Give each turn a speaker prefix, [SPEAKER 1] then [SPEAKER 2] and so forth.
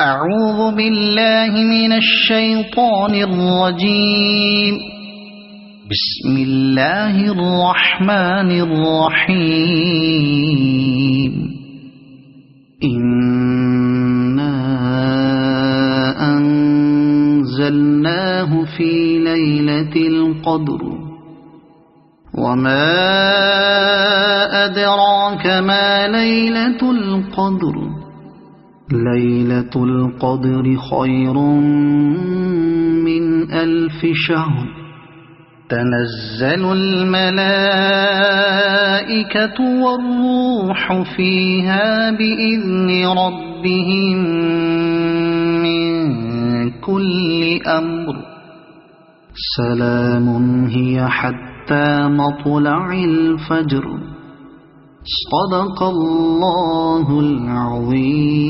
[SPEAKER 1] أعوذ بالله من الشيطان الرجيم. بسم الله الرحمن الرحيم. إنا أنزلناه في ليلة القدر وما أدراك ما ليلة القدر ليلة القدر خير من 1000 شهر تنزل الملائكة والروح فيها بإذن ربهم من كل أمر سلام هي حتى مطلع الفجر. صدق الله العظيم.